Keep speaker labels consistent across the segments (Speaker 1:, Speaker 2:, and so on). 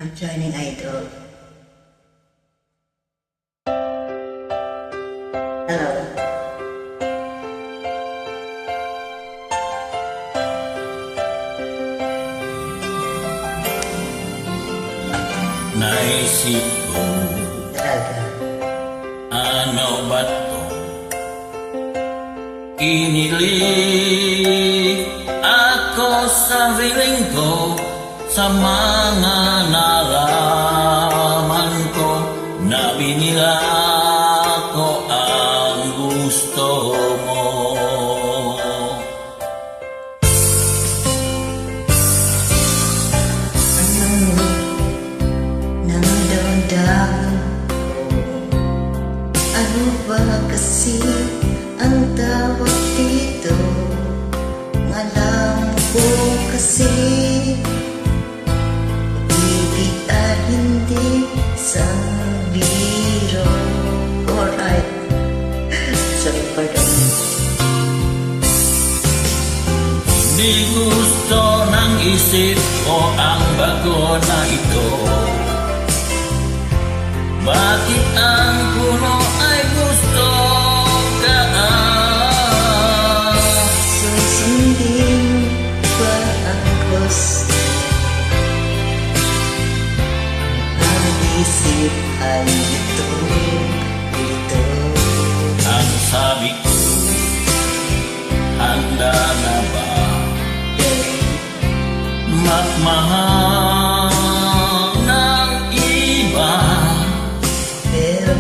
Speaker 1: I'm joining Idol. Hello.
Speaker 2: Naisip ko,
Speaker 1: Talaga.
Speaker 2: ano ba to? Kinilig ako sa feeling ko, sa mga nalaman ko, na binila ko ang gusto mo.
Speaker 1: Nang ano ba kasi ang tawag dito? Alam ko kasi ibig at hindi sa biro. Alright. Sorry, pardon.
Speaker 2: Di gusto ng isip ko ang bago na ito. Bakit ang puno ay gusto ka?
Speaker 1: Susundin ba ang gusto? Ang isip ay ito.
Speaker 2: Ang sabi ko, handa na ba magmahal ng iba?
Speaker 1: Pero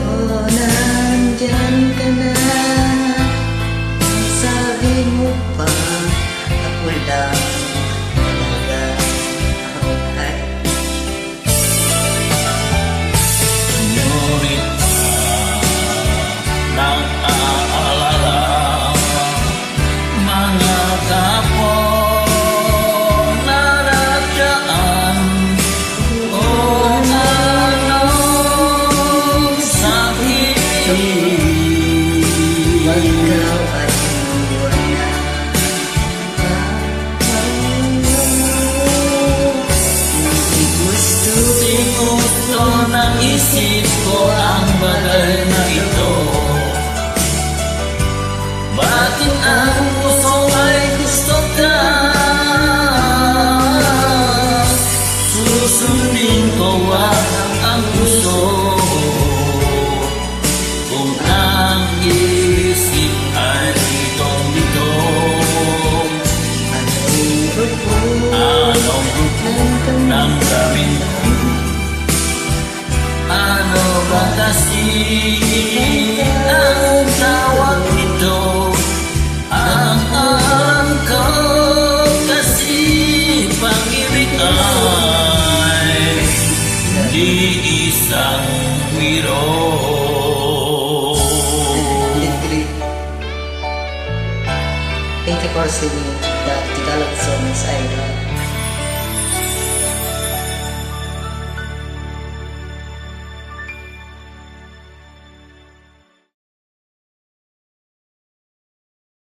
Speaker 1: nandyan ka na. Sabi mo pa ako lang talaga ang
Speaker 2: Ngunit nang aalala mga kapwa naradaan, o anong sakit.
Speaker 1: ikaw ay wala. Hindi gusto
Speaker 2: Di gusto ng isip ko ang bagay na ito. Bakit ang puso ay gusto ka? Susundin ko ang puso, kung ang isip ay litong-litong. Anong grupo ng gamin ko? Ano ba kasi ang tawag nito? Ang alam ko kasi pag-ibig ay di isang biro.
Speaker 1: Thank you for singing the Tagalog songs I love.